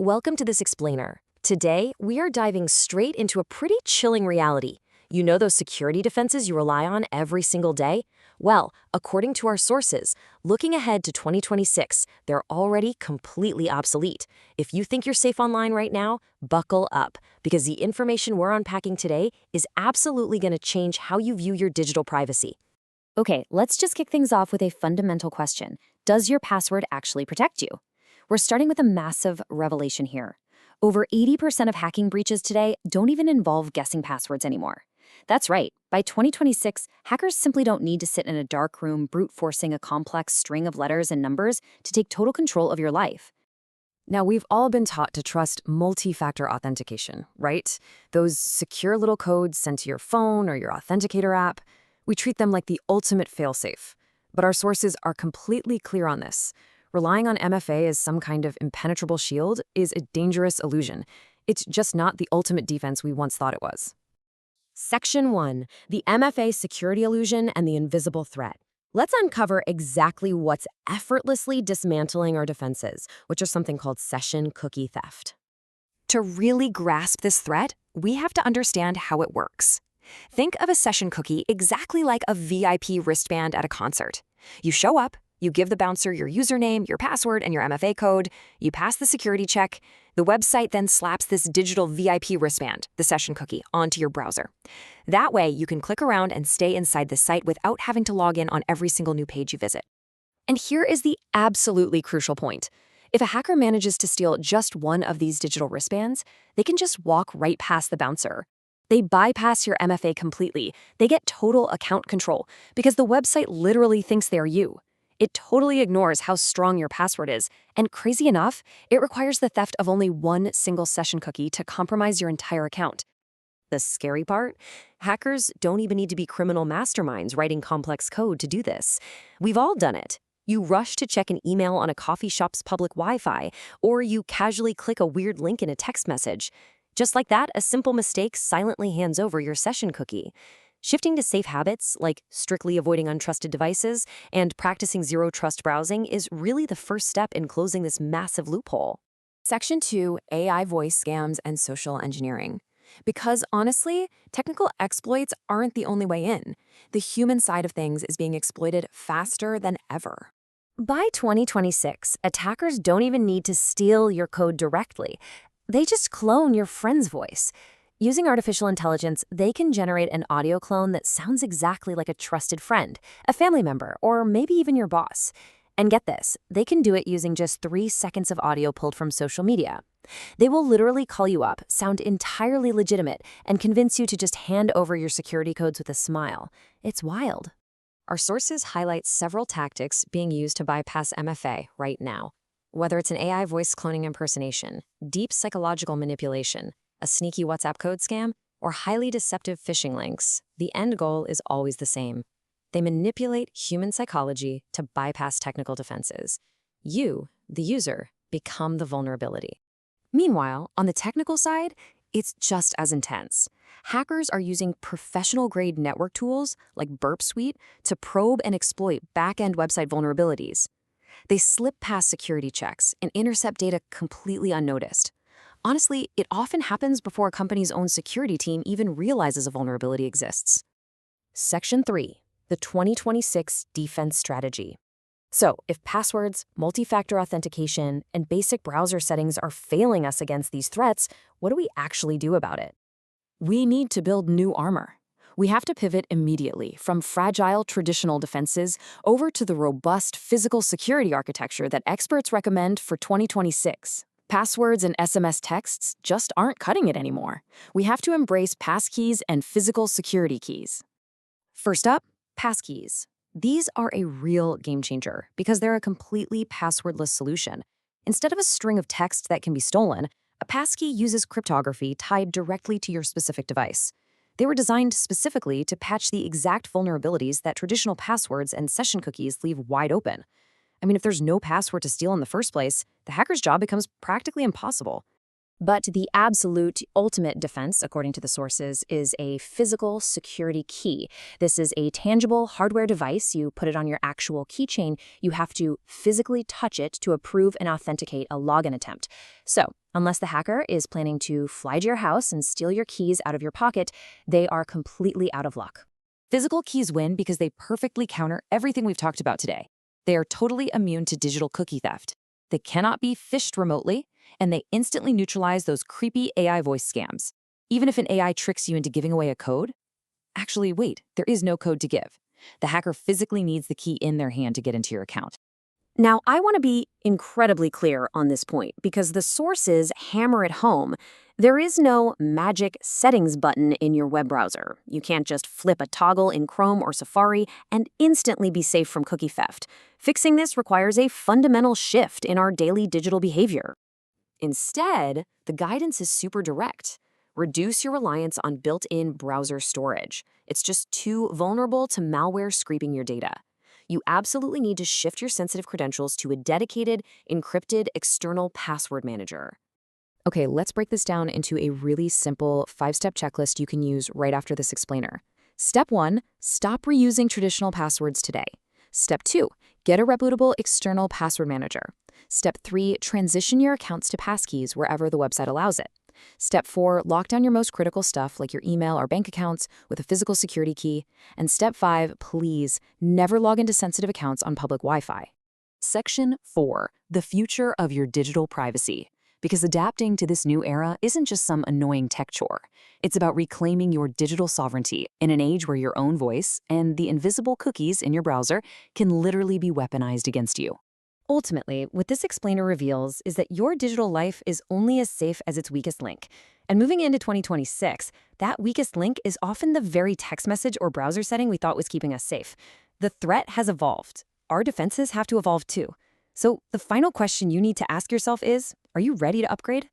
Welcome to this explainer. Today, we are diving straight into a pretty chilling reality. You know those security defenses you rely on every single day? Well, according to our sources, looking ahead to 2026, they're already completely obsolete. If you think you're safe online right now, buckle up, because the information we're unpacking today is absolutely going to change how you view your digital privacy. Okay, let's just kick things off with a fundamental question. Does your password actually protect you? We're starting with a massive revelation here. Over 80% of hacking breaches today don't even involve guessing passwords anymore. That's right. By 2026, hackers simply don't need to sit in a dark room brute forcing a complex string of letters and numbers to take total control of your life. Now, we've all been taught to trust multi-factor authentication, right? Those secure little codes sent to your phone or your Authenticator app. We treat them like the ultimate failsafe. But our sources are completely clear on this. Relying on MFA as some kind of impenetrable shield is a dangerous illusion. It's just not the ultimate defense we once thought it was. Section 1. The MFA Security Illusion and the Invisible Threat. Let's uncover exactly what's effortlessly dismantling our defenses, which are something called session cookie theft. To really grasp this threat, we have to understand how it works. Think of a session cookie exactly like a VIP wristband at a concert. You show up, you give the bouncer your username, your password, and your MFA code. You pass the security check. The website then slaps this digital VIP wristband, the session cookie, onto your browser. That way, you can click around and stay inside the site without having to log in on every single new page you visit. And here is the absolutely crucial point. If a hacker manages to steal just one of these digital wristbands, they can just walk right past the bouncer. They bypass your MFA completely. They get total account control because the website literally thinks they're you. It totally ignores how strong your password is, and crazy enough, it requires the theft of only one single session cookie to compromise your entire account. The scary part? Hackers don't even need to be criminal masterminds writing complex code to do this. We've all done it. You rush to check an email on a coffee shop's public Wi-Fi, or you casually click a weird link in a text message. Just like that, a simple mistake silently hands over your session cookie. Shifting to safe habits, like strictly avoiding untrusted devices and practicing zero-trust browsing, is really the first step in closing this massive loophole. Section 2, AI voice scams and social engineering. Because honestly, technical exploits aren't the only way in. The human side of things is being exploited faster than ever. By 2026, attackers don't even need to steal your code directly. They just clone your friend's voice. Using artificial intelligence, they can generate an audio clone that sounds exactly like a trusted friend, a family member, or maybe even your boss. And get this, they can do it using just 3 seconds of audio pulled from social media. They will literally call you up, sound entirely legitimate, and convince you to just hand over your security codes with a smile. It's wild. Our sources highlight several tactics being used to bypass MFA right now. Whether it's an AI voice cloning impersonation, deep psychological manipulation, a sneaky WhatsApp code scam, or highly deceptive phishing links, the end goal is always the same. They manipulate human psychology to bypass technical defenses. You, the user, become the vulnerability. Meanwhile, on the technical side, it's just as intense. Hackers are using professional-grade network tools like Burp Suite to probe and exploit back-end website vulnerabilities. They slip past security checks and intercept data completely unnoticed. Honestly, it often happens before a company's own security team even realizes a vulnerability exists. Section 3. The 2026 Defense Strategy. So, if passwords, multi-factor authentication, and basic browser settings are failing us against these threats, what do we actually do about it? We need to build new armor. We have to pivot immediately from fragile traditional defenses over to the robust physical security architecture that experts recommend for 2026. Passwords and SMS texts just aren't cutting it anymore. We have to embrace passkeys and physical security keys. First up, passkeys. These are a real game changer because they're a completely passwordless solution. Instead of a string of text that can be stolen, a passkey uses cryptography tied directly to your specific device. They were designed specifically to patch the exact vulnerabilities that traditional passwords and session cookies leave wide open. I mean, if there's no password to steal in the first place, the hacker's job becomes practically impossible. But the absolute ultimate defense, according to the sources, is a physical security key. This is a tangible hardware device. You put it on your actual keychain. You have to physically touch it to approve and authenticate a login attempt. So, unless the hacker is planning to fly to your house and steal your keys out of your pocket, they are completely out of luck. Physical keys win because they perfectly counter everything we've talked about today. They are totally immune to digital cookie theft. They cannot be phished remotely, and they instantly neutralize those creepy AI voice scams. Even if an AI tricks you into giving away a code, actually, wait, there is no code to give. The hacker physically needs the key in their hand to get into your account. Now, I want to be incredibly clear on this point because the sources hammer it home. There is no magic settings button in your web browser. You can't just flip a toggle in Chrome or Safari and instantly be safe from cookie theft. Fixing this requires a fundamental shift in our daily digital behavior. Instead, the guidance is super direct. Reduce your reliance on built-in browser storage. It's just too vulnerable to malware scraping your data. You absolutely need to shift your sensitive credentials to a dedicated, encrypted external password manager. Okay, let's break this down into a really simple 5-step checklist you can use right after this explainer. Step 1, stop reusing traditional passwords today. Step 2, get a reputable external password manager. Step 3, transition your accounts to passkeys wherever the website allows it. Step 4, lock down your most critical stuff like your email or bank accounts with a physical security key. And Step 5, please never log into sensitive accounts on public Wi-Fi. Section 4, the future of your digital privacy. Because adapting to this new era isn't just some annoying tech chore. It's about reclaiming your digital sovereignty in an age where your own voice and the invisible cookies in your browser can literally be weaponized against you. Ultimately, what this explainer reveals is that your digital life is only as safe as its weakest link. And moving into 2026, that weakest link is often the very text message or browser setting we thought was keeping us safe. The threat has evolved. Our defenses have to evolve too. So the final question you need to ask yourself is, are you ready to upgrade?